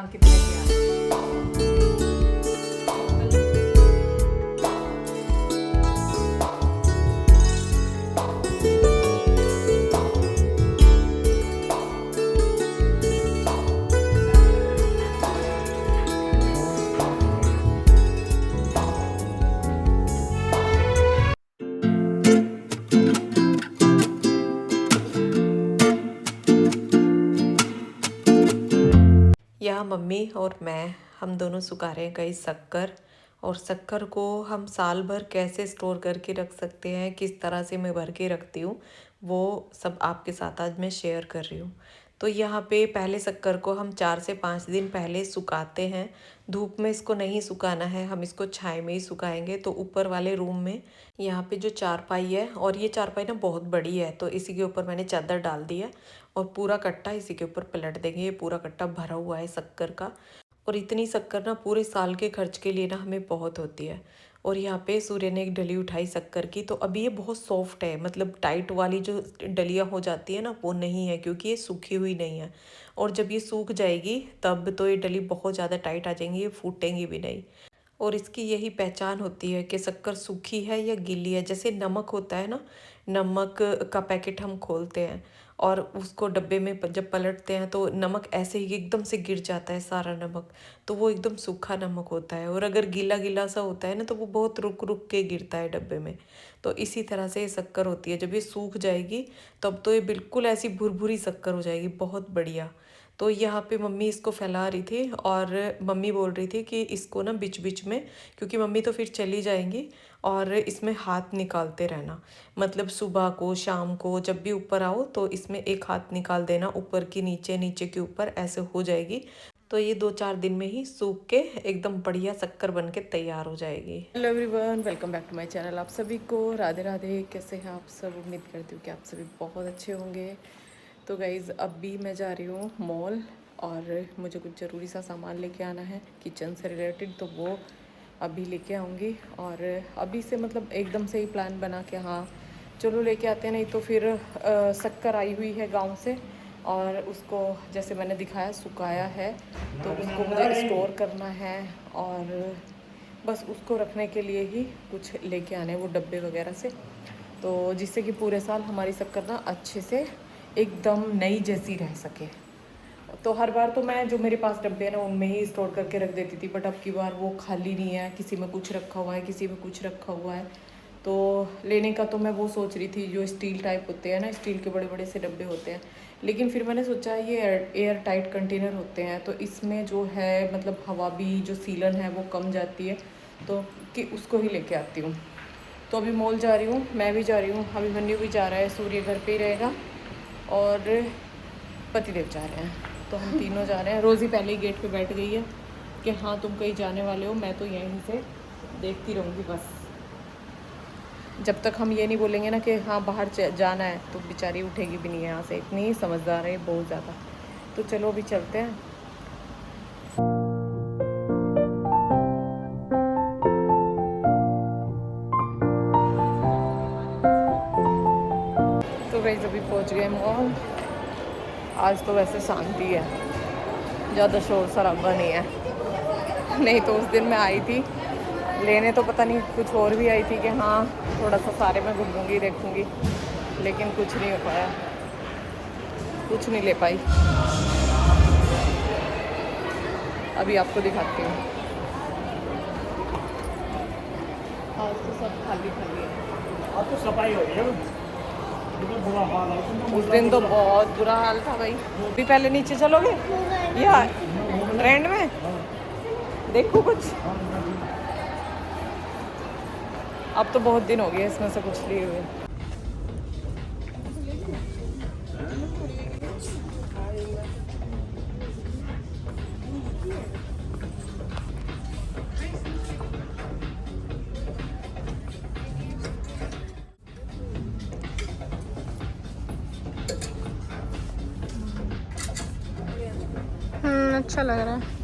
कितने की आ रही है? यहाँ मम्मी और मैं हम दोनों सुखा रहे हैं कई शक्कर। और शक्कर को हम साल भर कैसे स्टोर करके रख सकते हैं, किस तरह से मैं भर के रखती हूँ, वो सब आपके साथ आज मैं शेयर कर रही हूँ। तो यहाँ पे पहले शक्कर को हम 4 से 5 दिन पहले सुखाते हैं। धूप में इसको नहीं सुखाना है, हम इसको छाया में ही सुखाएंगे। तो ऊपर वाले रूम में यहाँ पे जो चारपाई है, और ये चारपाई ना बहुत बड़ी है, तो इसी के ऊपर मैंने चादर डाल दी है और पूरा कट्टा इसी के ऊपर पलट देंगे। ये पूरा कट्टा भरा हुआ है शक्कर का। और इतनी शक्कर ना पूरे साल के खर्च के लिए ना हमें बहुत होती है। और यहाँ पे सूर्य ने एक डली उठाई शक्कर की, तो अभी ये बहुत सॉफ्ट है, मतलब टाइट वाली जो डलियाँ हो जाती है ना वो नहीं है, क्योंकि ये सूखी हुई नहीं है। और जब ये सूख जाएगी तब तो ये डली बहुत ज़्यादा टाइट आ जाएंगी, ये फूटेंगी भी नहीं। और इसकी यही पहचान होती है कि शक्कर सूखी है या गीली है। जैसे नमक होता है ना, नमक का पैकेट हम खोलते हैं और उसको डब्बे में जब पलटते हैं तो नमक ऐसे ही एकदम से गिर जाता है सारा नमक, तो वो एकदम सूखा नमक होता है। और अगर गीला गीला सा होता है ना तो वो बहुत रुक रुक के गिरता है डब्बे में। तो इसी तरह से ये शक्कर होती है, जब ये सूख जाएगी तब तो ये बिल्कुल ऐसी भुरभुरी शक्कर हो जाएगी, बहुत बढ़िया। तो यहाँ पे मम्मी इसको फैला रही थी और मम्मी बोल रही थी कि इसको ना बीच बीच में, क्योंकि मम्मी तो फिर चली जाएंगी, और इसमें हाथ निकालते रहना। मतलब सुबह को शाम को जब भी ऊपर आओ तो इसमें एक हाथ निकाल देना, ऊपर की नीचे, नीचे के ऊपर, ऐसे हो जाएगी। तो ये 2-4 दिन में ही सूख के एकदम बढ़िया शक्कर बन के तैयार हो जाएगी। Hello everyone, welcome back to my channel. आप सभी को राधे राधे। कैसे हैं आप सब? उम्मीद करती हूँ कि आप सभी बहुत अच्छे होंगे। तो गाइज़ अभी मैं जा रही हूँ मॉल, और मुझे कुछ ज़रूरी सा सामान लेके आना है किचन से रिलेटेड, तो वो अभी लेके आऊँगी। और अभी से मतलब एकदम से ही प्लान बना के हाँ चलो लेके आते हैं, नहीं तो फिर शक्कर आई हुई है गांव से, और उसको जैसे मैंने दिखाया सुखाया है, तो उसको मुझे स्टोर करना है। और बस उसको रखने के लिए ही कुछ लेके आने हैं वो डब्बे वगैरह से, तो जिससे कि पूरे साल हमारी शक्कर ना अच्छे से एकदम नई जैसी रह सके। तो हर बार तो मैं जो मेरे पास डब्बे हैं ना उनमें ही स्टोर करके रख देती थी, बट अब की बार वो खाली नहीं है, किसी में कुछ रखा हुआ है, किसी में कुछ रखा हुआ है। तो लेने का तो मैं वो सोच रही थी जो स्टील टाइप होते हैं ना, स्टील के बड़े बड़े से डब्बे होते हैं, लेकिन फिर मैंने सोचा ये एयर टाइट कंटेनर होते हैं, तो इसमें जो है मतलब हवा भी जो सीलन है वो कम जाती है, तो कि उसको ही लेके आती हूँ। तो अभी मॉल जा रही हूँ, मैं भी जा रही हूँ, अभी मन्नू भी जा रहा है, सूर्य घर पे ही रहेगा, और पतिदेव जा रहे हैं। तो हम तीनों जा रहे हैं। रोज़ी पहले ही गेट पे बैठ गई है कि हाँ तुम कहीं जाने वाले हो, मैं तो यहीं से देखती रहूँगी बस। जब तक हम ये नहीं बोलेंगे ना कि हाँ बाहर जाना है, तो बेचारी उठेगी भी नहीं यहाँ से, इतनी समझदार है बहुत ज़्यादा। तो चलो अभी चलते हैं। तो गाइस अभी पहुँच गए मॉल। आज तो वैसे शांति है, ज़्यादा शोर शराबा नहीं है। नहीं तो उस दिन मैं आई थी लेने, तो पता नहीं कुछ और भी आई थी कि हाँ थोड़ा सा सारे में घूमूंगी देखूंगी, लेकिन कुछ नहीं हो पाया, कुछ नहीं ले पाई। अभी आपको दिखाती हूँ। आज तो सब खाली खाली है। अब तो सफाई हो रही है, कितना बुरा हाल है। उस दिन तो बहुत बुरा हाल था भाई। भी पहले नीचे चलोगे या रेंट में देखो कुछ? अब तो बहुत दिन हो गए इसमें से कुछ लिए हुए। अच्छा लग रहा है।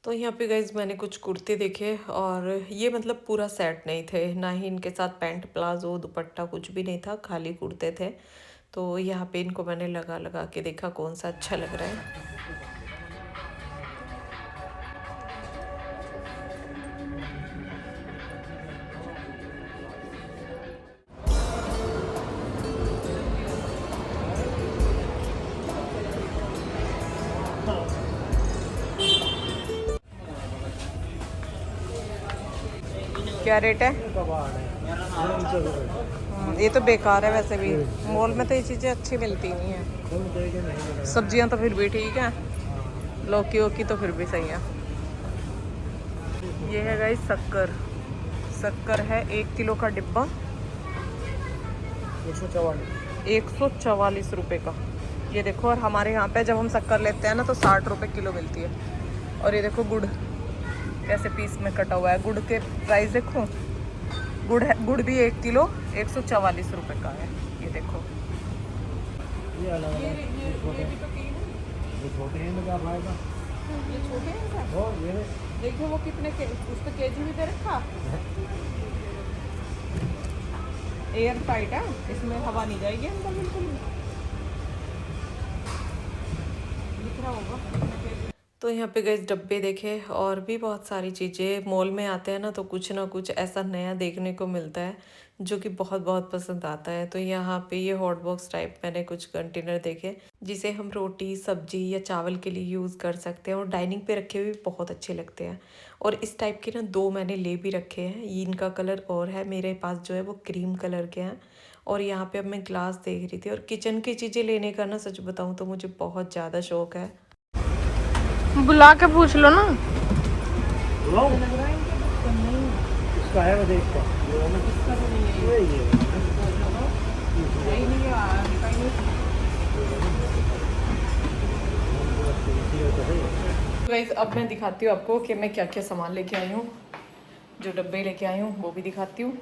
तो यहाँ पे गाइज मैंने कुछ कुर्ते देखे, और ये मतलब पूरा सेट नहीं थे, ना ही इनके साथ पैंट प्लाजो दुपट्टा कुछ भी नहीं था, खाली कुर्ते थे। तो यहाँ पे इनको मैंने लगा लगा के देखा कौन सा अच्छा लग रहा है। क्या रेट है? ये तो बेकार है वैसे भी, मॉल में तो ये चीज़ें अच्छी मिलती नहीं है। सब्जियां तो फिर भी ठीक है, लौकी वोकी तो फिर भी सही है। ये है गाइस शक्कर, शक्कर है 1 किलो का डिब्बा 144 रुपये का। ये देखो, और हमारे यहाँ पे जब हम शक्कर लेते हैं ना तो 60 रुपये किलो मिलती है। और ये देखो गुड़ कैसे पीस में कटा हुआ है, गुड़ के प्राइस देखो। गुड़ है, गुड़ भी 1 किलो 144 रुपये का है। ये देखो, ये अलग अलग ये ये छोटे हैं, क्या फायदा? छोटे हैं क्या? वो ये देखो वो कितने के, उस पर केजी भी दे रखा। एयर टाइट है, इसमें हवा नहीं जाएगी अंदर बिल्कुल भी। दिख रहा होगा। तो यहाँ पे गए डब्बे देखे, और भी बहुत सारी चीज़ें। मॉल में आते हैं ना तो कुछ ना कुछ ऐसा नया देखने को मिलता है जो कि बहुत बहुत पसंद आता है। तो यहाँ पे ये हॉट बॉक्स टाइप मैंने कुछ कंटेनर देखे जिसे हम रोटी सब्जी या चावल के लिए यूज़ कर सकते हैं, और डाइनिंग पे रखे हुए बहुत अच्छे लगते हैं। और इस टाइप के ना 2 मैंने ले भी रखे हैं। इनका कलर और है, मेरे पास जो है वो क्रीम कलर के हैं। और यहाँ पे अब मैं ग्लास देख रही थी। और किचन की चीज़ें लेने का ना सच बताऊँ तो मुझे बहुत ज़्यादा शौक है। बुला के पूछ लो ना। बुलाओ, इसका है वो देख का, इसका तो नहीं है ये ये नहीं गाइस, अब मैं दिखाती हूँ आपको कि मैं क्या क्या सामान लेके आई हूँ। जो डब्बे लेके आई हूँ वो भी दिखाती हूँ।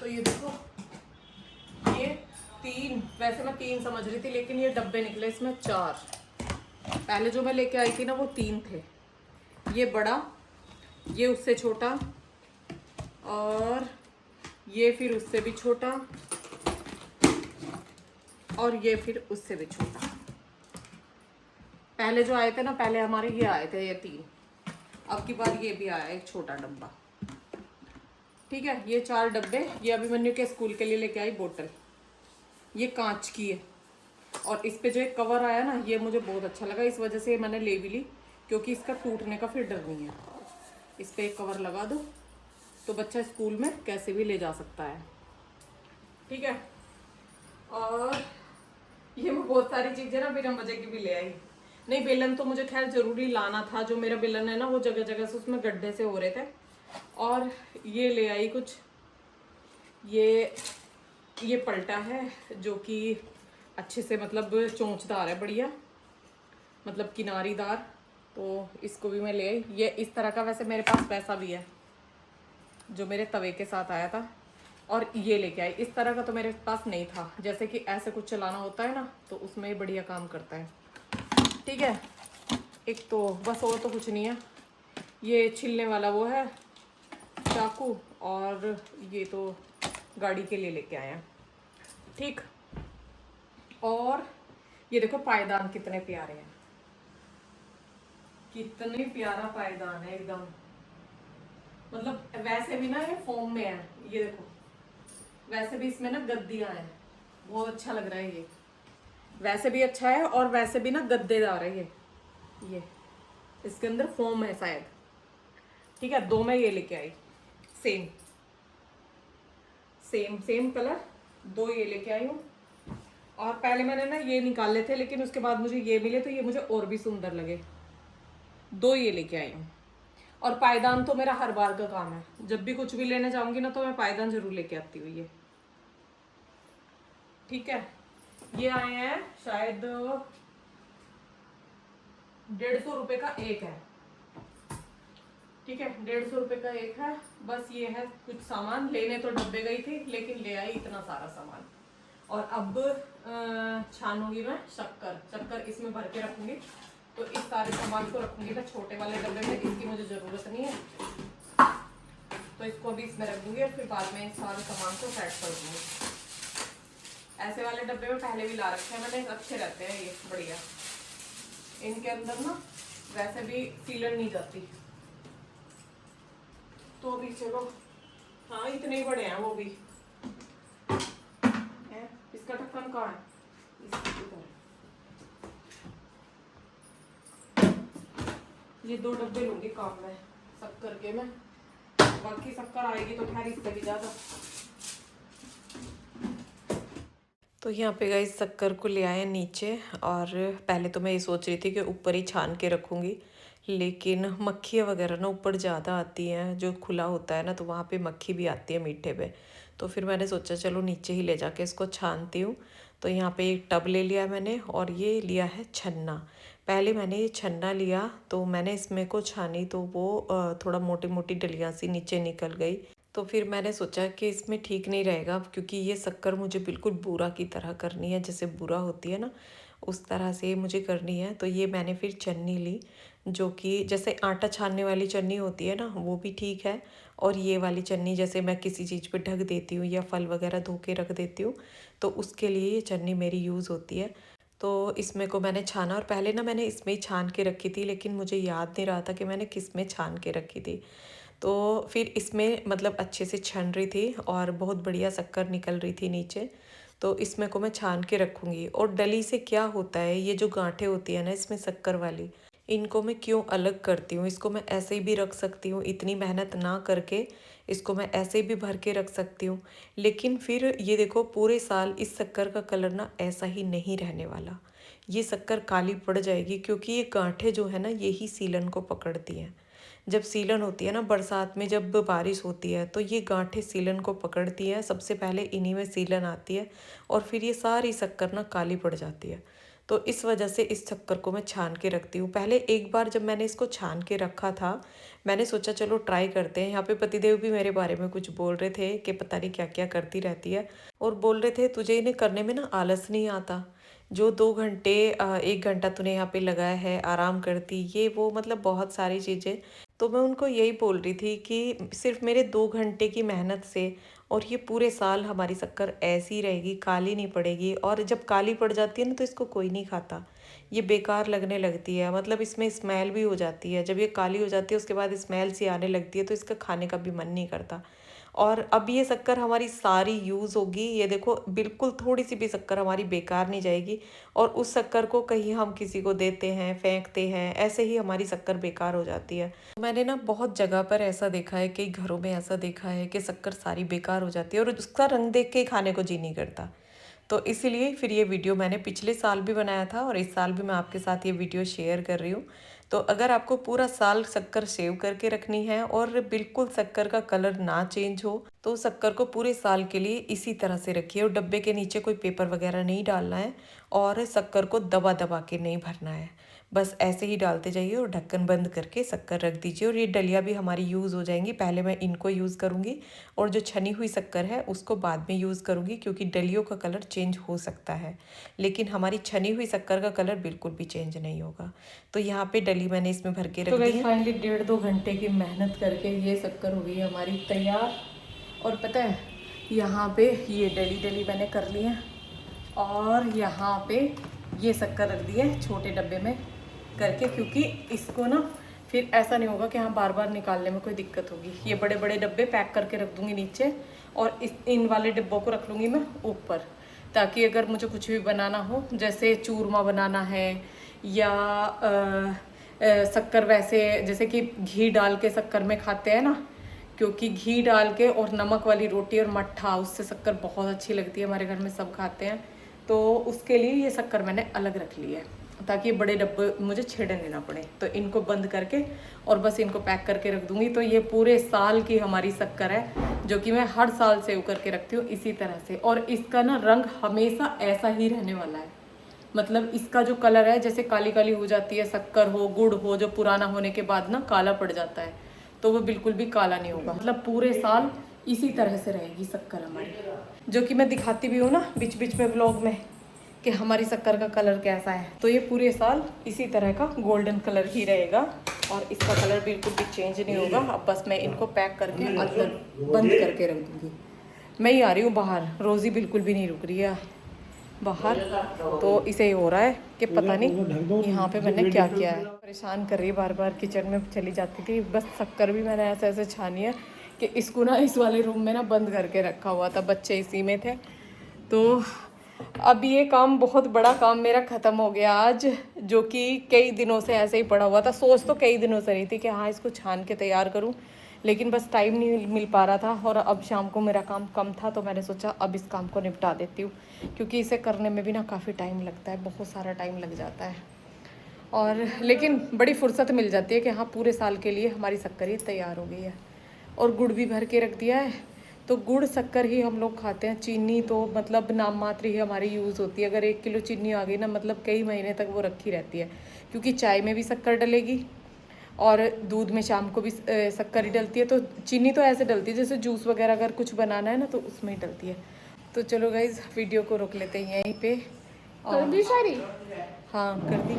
तो ये देखो, ये 3, वैसे मैं 3 समझ रही थी लेकिन ये डब्बे निकले इसमें 4। पहले जो मैं लेके आई थी ना वो 3 थे। ये बड़ा, ये उससे छोटा, और ये फिर उससे भी छोटा, और ये फिर उससे भी छोटा। पहले जो आए थे ना, पहले हमारे ये आए थे ये 3। अब की बार ये भी आया एक छोटा डब्बा। ठीक है, ये 4 डब्बे। ये अभी मन्नू के स्कूल के लिए लेके आई बोतल, ये कांच की है। और इस पे जो एक कवर आया ना, ये मुझे बहुत अच्छा लगा, इस वजह से मैंने ले भी ली, क्योंकि इसका टूटने का फिर डर नहीं है। इस पे एक कवर लगा दो तो बच्चा स्कूल में कैसे भी ले जा सकता है। ठीक है, और ये मैं बहुत सारी चीज़ें ना बिना मजे की भी ले आई। नहीं, बेलन तो मुझे खैर ज़रूरी लाना था। जो मेरा बेलन है ना वो जगह जगह से उसमें गड्ढे से हो रहे थे। और ये ले आई कुछ, ये पलटा है जो कि अच्छे से मतलब चोंचदार है, बढ़िया, मतलब किनारीदार। तो इसको भी मैं ले आई। ये इस तरह का, वैसे मेरे पास पैसा भी है जो मेरे तवे के साथ आया था। और ये लेके आई, इस तरह का तो मेरे पास नहीं था। जैसे कि ऐसे कुछ चलाना होता है ना तो उसमें ये बढ़िया काम करता है। ठीक है, एक तो बस, और तो कुछ नहीं है। ये छिलने वाला वो है चाकू, और ये तो गाड़ी के लिए लेके आए हैं। ठीक, और ये देखो पायदान कितने प्यारे हैं, कितने प्यारा पायदान है एकदम। मतलब वैसे भी ना ये फोम में है, ये देखो, वैसे भी इसमें ना गद्दियां हैं, बहुत अच्छा लग रहा है ये। वैसे भी अच्छा है और वैसे भी ना गद्देदार है ये इसके अंदर फोम है शायद। ठीक है, 2 मैं ये लेके आई, सेम सेम सेम कलर, 2 ये लेके आई हूँ। और पहले मैंने ना ये निकाले थे, लेकिन उसके बाद मुझे ये मिले तो ये मुझे और भी सुंदर लगे, 2 ये लेके आई हूँ। और पायदान तो मेरा हर बार का काम है, जब भी कुछ भी लेने जाऊंगी ना तो मैं पायदान जरूर लेके आती हूँ ये। ठीक है, ये आए हैं शायद 150 रुपए का एक है। ठीक है, 150 रुपए का एक है। बस ये है कुछ सामान, लेने तो डब्बे गई थी लेकिन ले आई इतना सारा सामान। और अब छानूंगी मैं शक्कर इसमें भर के रखूंगी। तो इस सारे सामान को रखूंगी मैं छोटे वाले डब्बे में, इसकी मुझे ज़रूरत नहीं है। तो इसको अभी इसमें रख दूंगी और फिर बाद में सारे सामान को सेट कर दूंगी। ऐसे वाले डब्बे में पहले भी ला रखे हैं मैंने, अच्छे रहते हैं ये, बढ़िया। इनके अंदर ना वैसे भी सीलन नहीं जाती। तो अभी चलो, हाँ इतने ही बड़े हैं वो भी है। इसका ढक्कन कहाँ है? ये 2 डब्बे लूंगी काम में शक्कर के मैं, बाकी शक्कर आएगी तो खैर इससे भी ज्यादा। तो यहाँ पे गाइस शक्कर को ले आए नीचे, और पहले तो मैं ये सोच रही थी कि ऊपर ही छान के रखूँगी, लेकिन मक्खियाँ वगैरह ना ऊपर ज़्यादा आती हैं, जो खुला होता है ना तो वहाँ पे मक्खी भी आती है मीठे पे। तो फिर मैंने सोचा चलो नीचे ही ले जाके इसको छानती हूँ। तो यहाँ पे एक टब ले लिया मैंने, और ये लिया है छन्ना। पहले मैंने ये छन्ना लिया तो मैंने इसमें को छानी तो वो थोड़ा मोटी मोटी डलियाँ सी नीचे निकल गई। तो फिर मैंने सोचा कि इसमें ठीक नहीं रहेगा, क्योंकि ये शक्कर मुझे बिल्कुल बूरा की तरह करनी है, जैसे बूरा होती है ना उस तरह से मुझे करनी है। तो ये मैंने फिर चन्नी ली, जो कि जैसे आटा छानने वाली चन्नी होती है ना वो भी ठीक है, और ये वाली चन्नी जैसे मैं किसी चीज़ पे ढक देती हूँ या फल वगैरह धो के रख देती हूँ तो उसके लिए ये चन्नी मेरी यूज़ होती है। तो इसमें को मैंने छाना, और पहले ना मैंने इसमें ही छान के रखी थी, लेकिन मुझे याद नहीं रहा था कि मैंने किस में छान के रखी थी। तो फिर इसमें मतलब अच्छे से छन रही थी और बहुत बढ़िया शक्कर निकल रही थी नीचे। तो इसमें को मैं छान के रखूँगी। और डली से क्या होता है, ये जो गांठें होती है ना इसमें शक्कर वाली, इनको मैं क्यों अलग करती हूँ, इसको मैं ऐसे ही भी रख सकती हूँ, इतनी मेहनत ना करके इसको मैं ऐसे ही भी भर के रख सकती हूँ। लेकिन फिर ये देखो पूरे साल इस शक्कर का कलर ना ऐसा ही नहीं रहने वाला, ये शक्कर काली पड़ जाएगी, क्योंकि ये गांठें जो है ना यही सीलन को पकड़ती हैं। जब सीलन होती है ना बरसात में, जब बारिश होती है तो ये गांठें सीलन को पकड़ती है, सबसे पहले इन्हीं में सीलन आती है, और फिर ये सारी शक्कर ना काली पड़ जाती है। तो इस वजह से इस शक्कर को मैं छान के रखती हूँ। पहले एक बार जब मैंने इसको छान के रखा था, मैंने सोचा चलो ट्राई करते हैं। यहाँ पे पतिदेव भी मेरे बारे में कुछ बोल रहे थे कि पता नहीं क्या क्या करती रहती है, और बोल रहे थे तुझे इन्हें करने में ना आलस नहीं आता, जो 2 घंटे 1 घंटा तूने यहाँ पे लगाया है आराम करती, ये वो मतलब बहुत सारी चीज़ें। तो मैं उनको यही बोल रही थी कि सिर्फ मेरे 2 घंटे की मेहनत से और ये पूरे साल हमारी शक्कर ऐसी रहेगी, काली नहीं पड़ेगी। और जब काली पड़ जाती है ना तो इसको कोई नहीं खाता, ये बेकार लगने लगती है, मतलब इसमें स्मेल भी हो जाती है। जब ये काली हो जाती है उसके बाद स्मेल सी आने लगती है, तो इसका खाने का भी मन नहीं करता। और अब ये शक्कर हमारी सारी यूज़ होगी, ये देखो बिल्कुल थोड़ी सी भी शक्कर हमारी बेकार नहीं जाएगी। और उस शक्कर को कहीं हम किसी को देते हैं, फेंकते हैं, ऐसे ही हमारी शक्कर बेकार हो जाती है। मैंने ना बहुत जगह पर ऐसा देखा है, कई घरों में ऐसा देखा है कि शक्कर सारी बेकार हो जाती है और उसका रंग देख के खाने को जी नहीं करता। तो इसीलिए फिर ये वीडियो मैंने पिछले साल भी बनाया था और इस साल भी मैं आपके साथ ये वीडियो शेयर कर रही हूँ। तो अगर आपको पूरा साल शक्कर सेव करके रखनी है और बिल्कुल शक्कर का कलर ना चेंज हो, तो शक्कर को पूरे साल के लिए इसी तरह से रखिए। और डब्बे के नीचे कोई पेपर वगैरह नहीं डालना है, और शक्कर को दबा दबा के नहीं भरना है, बस ऐसे ही डालते जाइए और ढक्कन बंद करके शक्कर रख दीजिए। और ये डलिया भी हमारी यूज़ हो जाएंगी, पहले मैं इनको यूज़ करूँगी और जो छनी हुई शक्कर है उसको बाद में यूज़ करूँगी, क्योंकि डलियों का कलर चेंज हो सकता है लेकिन हमारी छनी हुई शक्कर का कलर बिल्कुल भी चेंज नहीं होगा। तो यहाँ पे डली मैंने इसमें भर के रख दी है। फाइनली 1.5-2 घंटे की मेहनत करके ये शक्कर हो गई हमारी तैयार। और पता है यहाँ पे ये डली मैंने कर ली है, और यहाँ पे ये शक्कर रख दी है छोटे डब्बे में करके, क्योंकि इसको ना फिर ऐसा नहीं होगा कि हाँ बार बार निकालने में कोई दिक्कत होगी। ये बड़े बड़े डब्बे पैक करके रख दूँगी नीचे, और इन वाले डिब्बों को रख लूँगी मैं ऊपर, ताकि अगर मुझे कुछ भी बनाना हो, जैसे चूरमा बनाना है या शक्कर, वैसे जैसे कि घी डाल के शक्कर में खाते हैं ना, क्योंकि घी डाल के और नमक वाली रोटी और मट्ठा, उससे शक्कर बहुत अच्छी लगती है, हमारे घर में सब खाते हैं। तो उसके लिए ये शक्कर मैंने अलग रख ली है, ताकि ये बड़े डब्बे मुझे छेड़ने ना पड़े। तो इनको बंद करके और बस इनको पैक करके रख दूँगी। तो ये पूरे साल की हमारी शक्कर है, जो कि मैं हर साल सेव करके रखती हूँ इसी तरह से। और इसका ना रंग हमेशा ऐसा ही रहने वाला है, मतलब इसका जो कलर है, जैसे काली काली हो जाती है शक्कर हो, गुड़ हो, जो पुराना होने के बाद ना काला पड़ जाता है, तो वो बिल्कुल भी काला नहीं होगा, मतलब पूरे साल इसी तरह से रहेगी शक्कर हमारी। जो कि मैं दिखाती भी हूँ ना बीच बीच में व्लॉग में कि हमारी शक्कर का कलर कैसा है। तो ये पूरे साल इसी तरह का गोल्डन कलर ही रहेगा। और इसका कलर बिल्कुल भी चेंज नहीं होगा। अब बस मैं इनको पैक करके अंदर बंद करके रख दूँगी। मैं ही आ रही हूँ बाहर, रोज़ी बिल्कुल भी नहीं रुक रही है बाहर। तो इसे ये हो रहा है कि पता नहीं यहाँ पे मैंने क्या किया है। परेशान कर रही है, बार बार किचन में चली जाती थी। बस शक्कर भी मैंने ऐसे ऐसे छानी है कि इसको ना इस वाले रूम में ना बंद करके रखा हुआ था, बच्चे इसी में थे। तो अब ये काम, बहुत बड़ा काम मेरा ख़त्म हो गया आज, जो कि कई दिनों से ऐसे ही पड़ा हुआ था। सोच तो कई दिनों से रही थी कि हाँ इसको छान के तैयार करूं, लेकिन बस टाइम नहीं मिल पा रहा था। और अब शाम को मेरा काम कम था तो मैंने सोचा अब इस काम को निपटा देती हूँ, क्योंकि इसे करने में भी ना काफ़ी टाइम लगता है, बहुत सारा टाइम लग जाता है। और लेकिन बड़ी फुर्सत मिल जाती है कि हाँ पूरे साल के लिए हमारी शक्कर तैयार हो गई है। और गुड़ भी भर के रख दिया है, तो गुड़ शक्कर ही हम लोग खाते हैं। चीनी तो मतलब नाम मात्र ही हमारी यूज़ होती है। अगर 1 किलो चीनी आ गई ना, मतलब कई महीने तक वो रखी रहती है, क्योंकि चाय में भी शक्कर डलेगी और दूध में शाम को भी शक्कर ही डलती है। तो चीनी तो ऐसे डलती है जैसे जूस वगैरह अगर कुछ बनाना है ना तो उसमें ही डलती है। तो चलो गाइज वीडियो को रोक लेते हैं यहीं पे। कर दी सारी? हाँ कर दी,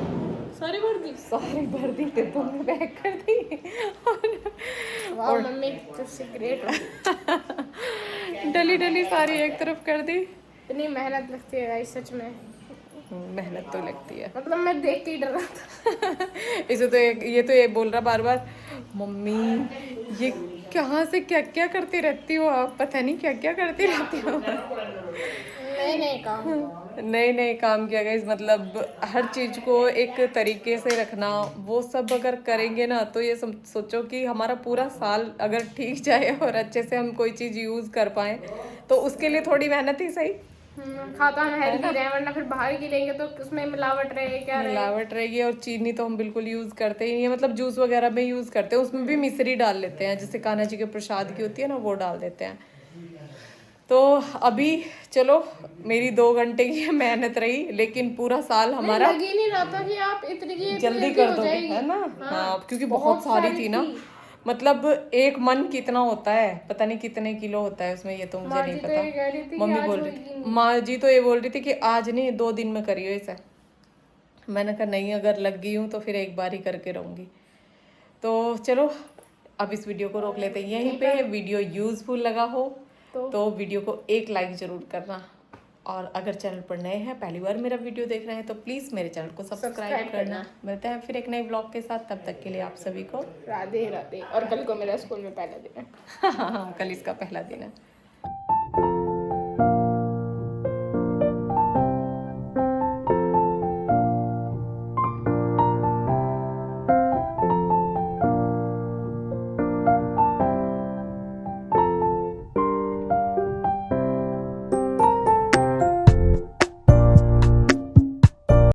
सारी भर दी? सारी भर दी, डिब्बों में पैक कर दी। वाह मम्मी तो ग्रेट हो। डली डली सारी एक तरफ कर दी। इतनी मेहनत लगती है गाइस सच में, मेहनत तो लगती है। मतलब मैं देख के ही डर रहा था। इसे तो ये तो ये बोल रहा बार बार, मम्मी ये कहाँ से क्या क्या करती रहती हो आप, पता नहीं क्या क्या करती रहती हो। नए नए काम किया गया। मतलब हर चीज़ को एक तरीके से रखना, वो सब अगर करेंगे ना तो ये सोचो कि हमारा पूरा साल अगर ठीक जाए और अच्छे से हम कोई चीज़ यूज़ कर पाएँ, तो उसके लिए थोड़ी मेहनत ही सही। खाता हम हेल्दी रहे, वरना फिर बाहर की लेंगे तो उसमें मिलावट रहेगी, क्या मिलावट रहेगी। और चीनी तो हम बिल्कुल यूज़ करते ही नहीं है, मतलब जूस वगैरह में यूज़ करते हैं, उसमें भी मिश्री डाल लेते हैं, जैसे कान्हा जी के प्रसाद की होती है ना, वो डाल देते हैं। तो अभी चलो मेरी 2 घंटे की मेहनत रही, लेकिन पूरा साल हमारा लग ही नहीं रहा था कि आप इतनी जल्दी कर दोगे, है ना। हाँ क्योंकि बहुत सारी थी ना, मतलब एक मन कितना होता है, पता नहीं कितने किलो होता है उसमें, ये तो मुझे नहीं पता। मम्मी बोल रही थी, माँ जी तो ये बोल रही थी कि आज नहीं 2 दिन में करियो इसे। मैंने कहा नहीं, अगर लग गई हूँ तो फिर एक बार ही करके रहूँगी। तो चलो अब इस वीडियो को रोक लेते हैं यहीं पे। वीडियो यूज़फुल लगा हो तो वीडियो को एक लाइक ज़रूर करना, और अगर चैनल पर नए हैं, पहली बार मेरा वीडियो देख रहे हैं, तो प्लीज़ मेरे चैनल को सब्सक्राइब करना। मिलते हैं फिर एक नए ब्लॉग के साथ, तब तक के लिए आप सभी को राधे राधे। और कल को मेरा स्कूल में पहला दिन है। हाँ कल इसका पहला दिन है।